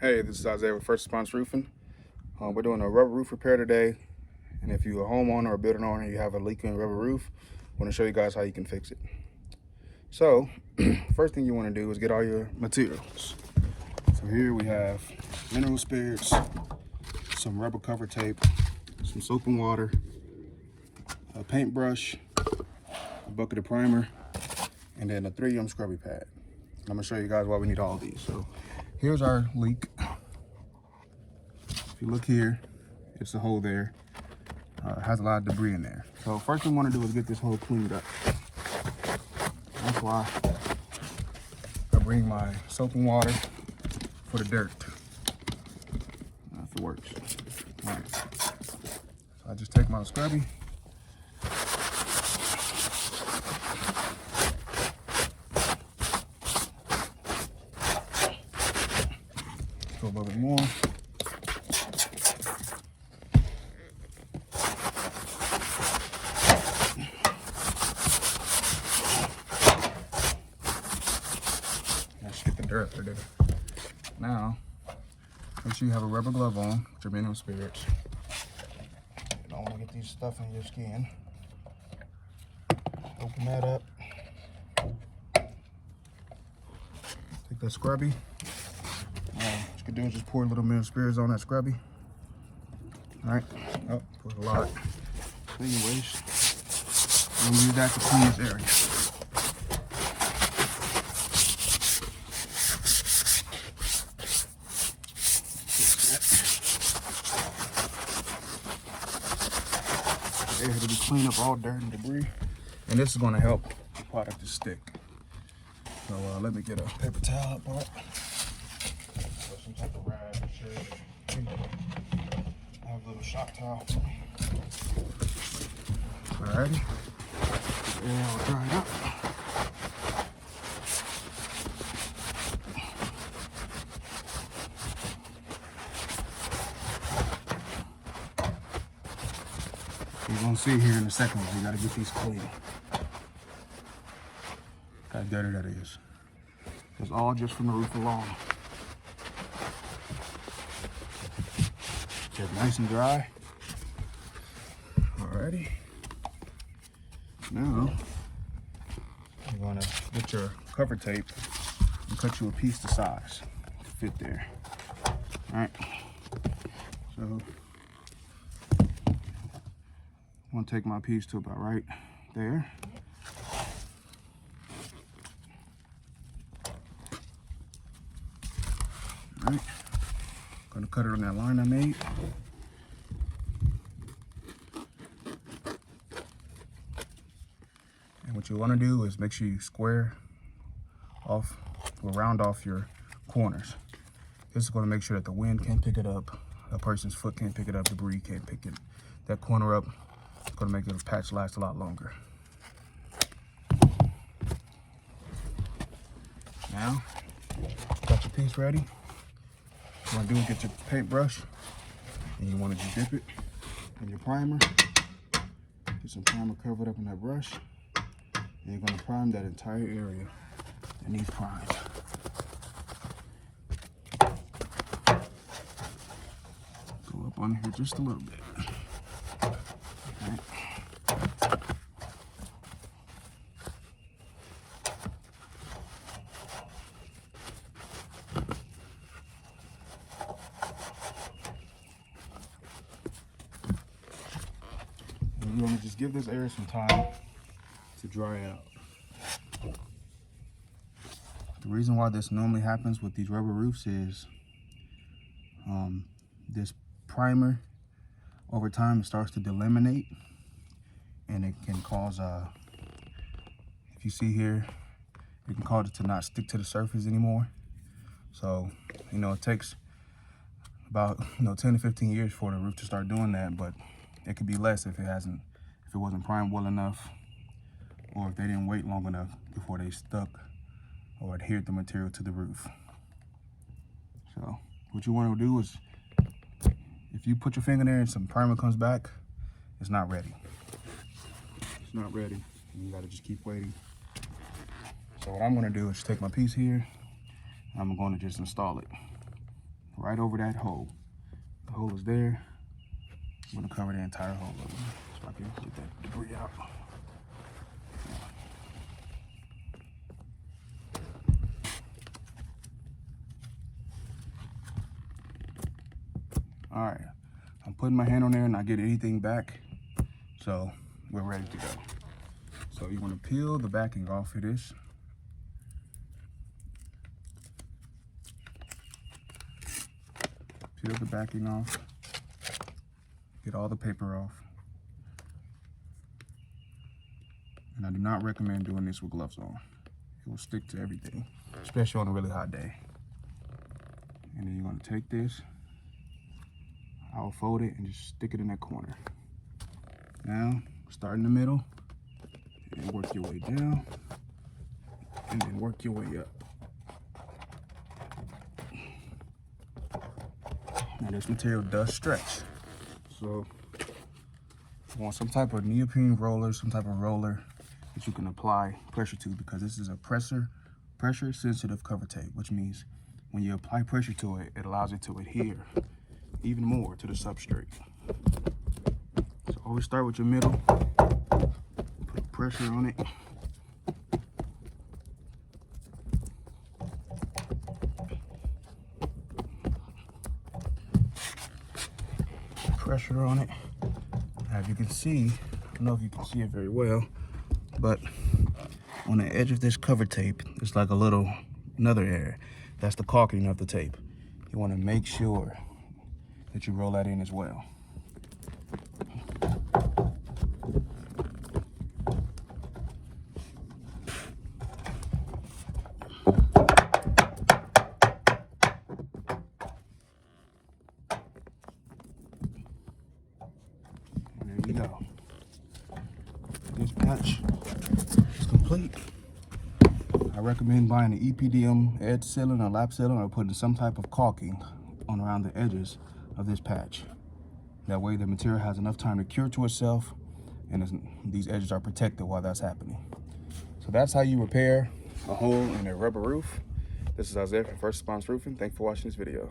Hey, this is Isaiah with First Response Roofing. We're doing a rubber roof repair today. And if you're a homeowner or a building owner and you have a leaking rubber roof, I want to show you guys how you can fix it. So, first thing you want to do is get all your materials. So here we have mineral spirits, some rubber cover tape, some soap and water, a paintbrush, a bucket of primer, and then a 3M scrubby pad. I'm going to show you guys why we need all of these. So here's our leak. If you look here, it's a hole there. It has a lot of debris in there. So first thing we want to do is get this hole cleaned up. That's why I bring my soap and water for the dirt. If it works. All right. So I just take my scrubby. Go a little bit more. Let's get the dirt out of there. Now, make sure you have a rubber glove on with your mineral spirits. You don't want to get these stuff in your skin. Open that up. Take that scrubby. What you can do is just pour a little mineral spirits on that scrubby. All right. Oh, put a lot. Anyways, I'm gonna use that to clean this area. There to just clean up all dirt and debris, and this is going to help the product to stick. So let me get a paper towel up, or some type of rag. I have a little shop towel. Alrighty, and I'll dry it up. You're gonna see here in a second, you gotta get these clean. How dirty that is. It's all just from the roof alone. Get it nice and dry. Alrighty. Now, you're gonna get your cover tape and cut you a piece the size to fit there. Alright. So, I'm gonna take my piece to about right there. Alright. Gonna cut it on that line I made. And what you wanna do is make sure you square off or round off your corners. This is gonna make sure that the wind can't pick it up, a person's foot can't pick it up, debris can't pick it. That corner up. It's gonna make the patch last a lot longer. Now, got your piece ready. What you wanna do is get your paintbrush, and you wanna just dip it in your primer. Get some primer covered up in that brush, and you're gonna prime that entire area that needs primed. Go up on here just a little bit. You want to just give this area some time to dry out. The reason why this normally happens with these rubber roofs is this primer over time starts to delaminate, and it can cause if you see here, it can cause it to not stick to the surface anymore. So it takes about 10 to 15 years for the roof to start doing that, but it could be less if it wasn't primed well enough, or if they didn't wait long enough before they stuck or adhered the material to the roof. So what you want to do is, if you put your finger there and some primer comes back, it's not ready. It's not ready. You gotta just keep waiting. So what I'm gonna do is take my piece here, and I'm gonna just install it. right over that hole. The hole is there. I'm gonna cover the entire hole over so I can get that debris out. All right, I'm putting my hand on there and not get anything back. So we're ready to go. So you wanna peel the backing off of this. Peel the backing off. Get all the paper off. And I do not recommend doing this with gloves on. It will stick to everything, especially on a really hot day. And then you're gonna take this, I'll fold it and just stick it in that corner. Now, start in the middle and work your way down and then work your way up. Now this material does stretch. So you want some type of neoprene roller, some type of roller that you can apply pressure to, because this is a pressure sensitive cover tape, which means when you apply pressure to it, it allows it to adhere even more to the substrate. So always start with your middle, put pressure on it. Pressure on it. As you can see, I don't know if you can see it very well, but on the edge of this cover tape, it's like another area. That's the caulking of the tape. You want to make sure that you roll that in as well. And there you go. This patch is complete. I recommend buying an EPDM edge sealant or lap sealant, or putting some type of caulking on around the edges of this patch. That way the material has enough time to cure to itself and these edges are protected while that's happening. So that's how you repair a hole in a rubber roof. This is Isaiah from First Response Roofing. Thanks for watching this video.